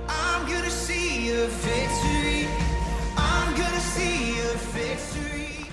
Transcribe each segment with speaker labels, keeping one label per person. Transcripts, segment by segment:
Speaker 1: I'm gonna see a victory. I'm gonna see a victory.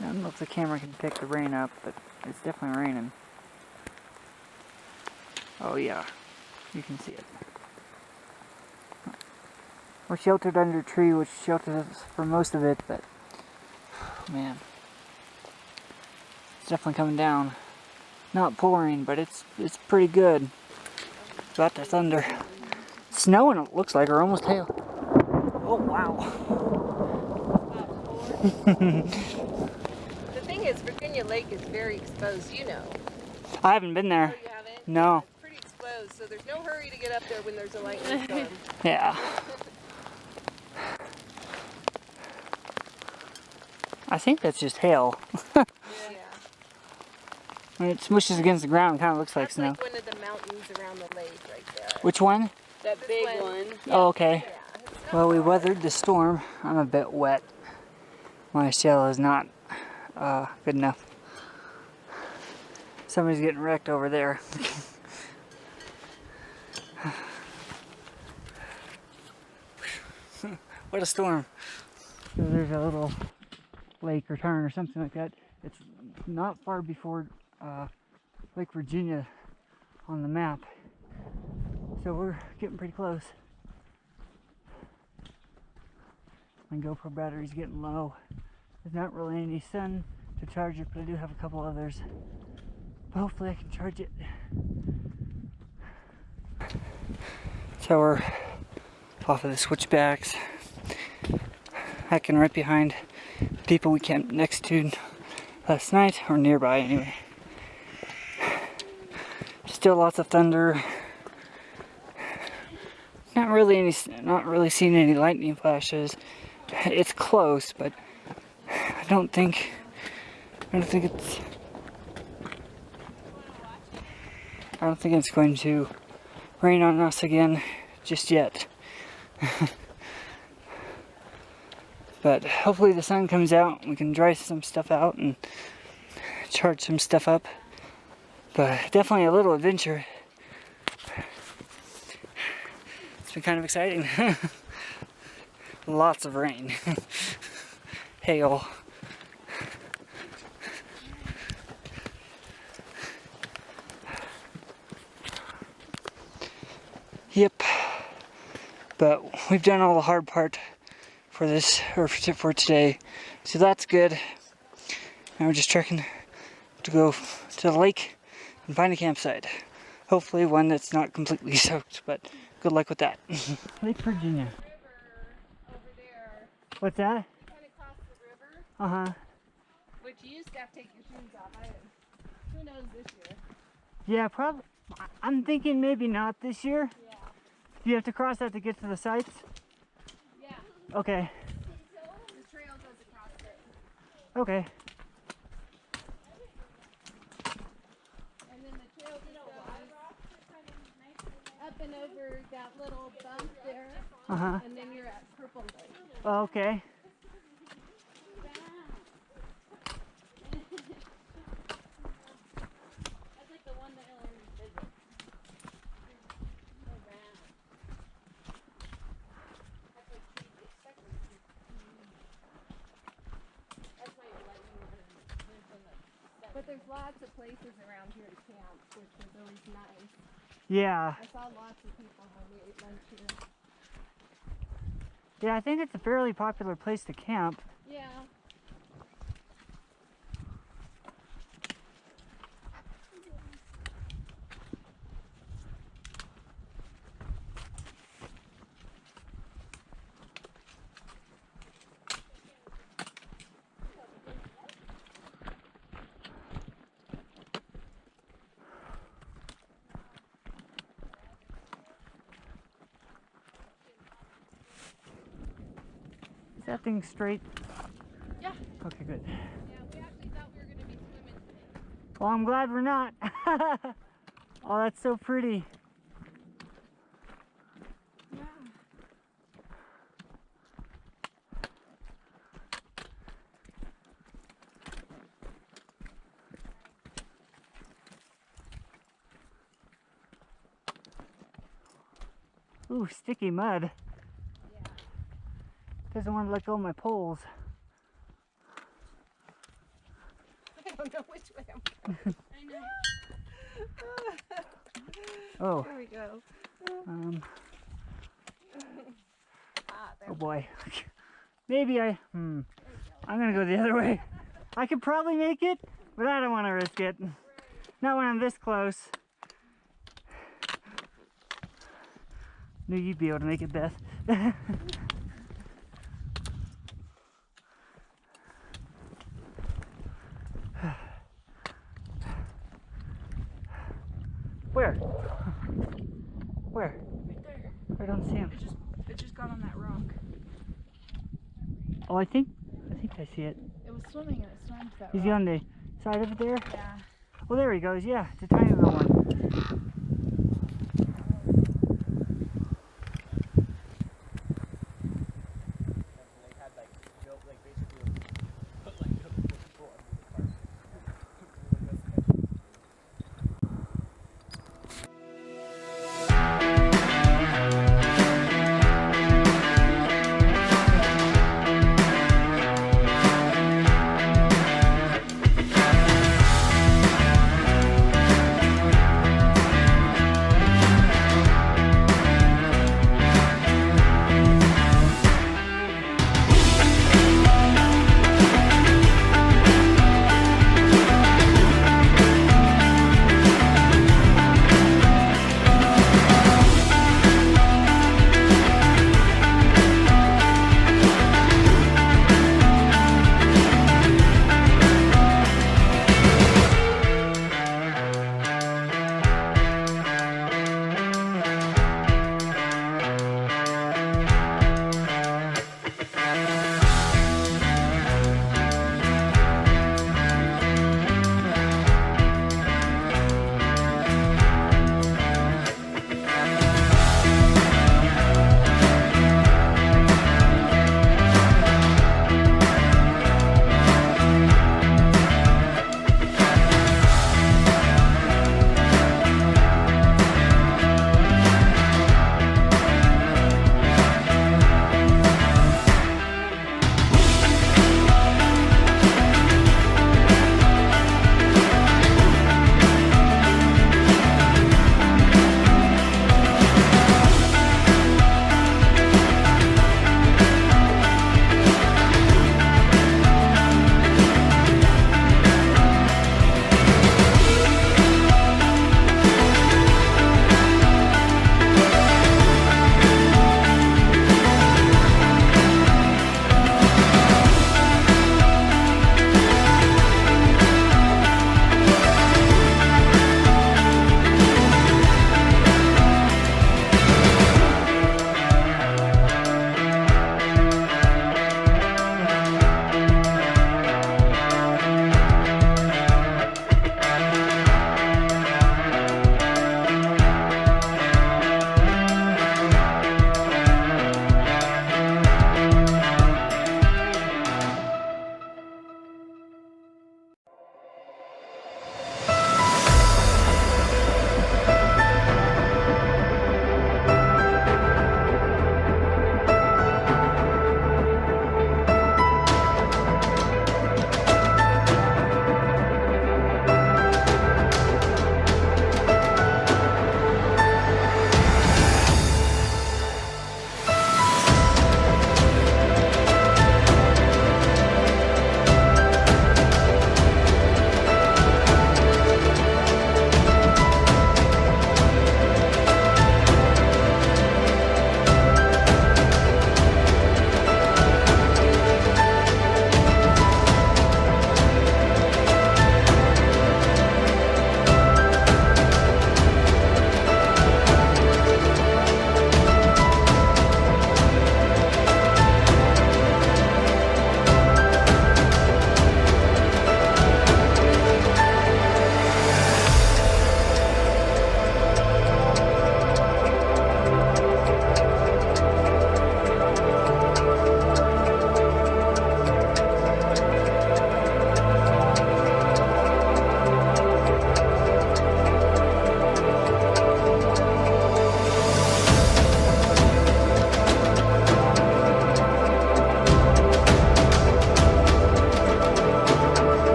Speaker 2: I don't know if the camera can pick the rain up, but it's definitely raining. Oh yeah, you can see it. We're sheltered under a tree, which shelters us for most of it, but man, it's definitely coming down. Not pouring, but it's pretty good. Got the thunder. Snowing, it looks like, or almost hail. Oh wow.
Speaker 3: The thing is, Virginia Lake is very exposed, you know.
Speaker 2: I haven't been
Speaker 3: Oh,
Speaker 2: there.
Speaker 3: you haven't?
Speaker 2: No.
Speaker 3: Yeah, it's pretty exposed, so there's no hurry to get up there when there's a lightning storm.
Speaker 2: Yeah. I think that's just hail.
Speaker 3: Yeah.
Speaker 2: When it smushes against the ground, it kind of looks like
Speaker 3: That's
Speaker 2: snow.
Speaker 3: like one of the mountains around the lake right there.
Speaker 2: Which one?
Speaker 3: That big one.
Speaker 2: Oh, okay.
Speaker 3: Yeah. It's not
Speaker 2: Well, we
Speaker 3: far.
Speaker 2: weathered the storm. I'm a bit wet. My shell is not good enough. Somebody's getting wrecked over there. What a storm. So there's a little lake or turn or something like that. It's not far before Lake Virginia on the map. So we're getting pretty close. My GoPro battery's getting low. There's not really any sun to charge it, but I do have a couple others. But hopefully I can charge it. So we're off of the switchbacks, hiking right behind people we camped next to last night, or nearby anyway. Still lots of thunder. Not really seeing any lightning flashes. It's close, but I don't think it's going to rain on us again just yet. But hopefully the sun comes out and we can dry some stuff out and charge some stuff up. But definitely a little adventure. It's been kind of exciting. Lots of rain. Hail. Yep. But we've done all the hard part for this, or for today. So that's good. Now we're just trekking to go to the lake and find a campsite. Hopefully one that's not completely soaked, but good luck with that. Lake Virginia.
Speaker 3: Over there,
Speaker 2: What's that?
Speaker 3: kind of across the river,
Speaker 2: Uh-huh.
Speaker 3: which you used to have to take your shoes off. Who knows this year?
Speaker 2: Yeah, probably. I'm thinking maybe not this year.
Speaker 3: Yeah.
Speaker 2: Do you have to cross that to get to the sites?
Speaker 3: Yeah.
Speaker 2: Okay.
Speaker 3: The trail goes across it.
Speaker 2: Okay.
Speaker 3: And then the trail just goes up and over that little bump there,
Speaker 2: Uh-huh.
Speaker 3: and then you're at Purple Lake.
Speaker 2: Okay.
Speaker 3: That's like the one that Ellen visits. So round. That's like that's why you're letting me live in the. But there's lots of places around here to camp, which is always nice.
Speaker 2: Yeah.
Speaker 3: I saw lots of people when we ate lunch here.
Speaker 2: Yeah, I think it's a fairly popular place to camp.
Speaker 3: Yeah.
Speaker 2: Is that thing straight?
Speaker 3: Yeah.
Speaker 2: Okay, good.
Speaker 3: Yeah, we actually thought we were going to be swimming today.
Speaker 2: Well, I'm glad we're not. Oh, that's so pretty.
Speaker 3: Yeah.
Speaker 2: Ooh, sticky mud.
Speaker 3: Yeah.
Speaker 2: Doesn't want to let go of my poles.
Speaker 3: I don't know which way I'm going. I know.
Speaker 2: Oh.
Speaker 3: Here we go.
Speaker 2: Oh boy. Maybe I'm gonna go the other way. I could probably make it, but I don't want to risk it. Not when I'm this close. Knew you'd be able to make it, Beth. Where? Where?
Speaker 3: Right there.
Speaker 2: I don't see him.
Speaker 3: It just got on that rock.
Speaker 2: Oh, I think I see it.
Speaker 3: It was swimming and it swam to that
Speaker 2: Is
Speaker 3: rock.
Speaker 2: he on the side of it there?
Speaker 3: Yeah.
Speaker 2: Well, there he goes. Yeah, it's a tiny little one.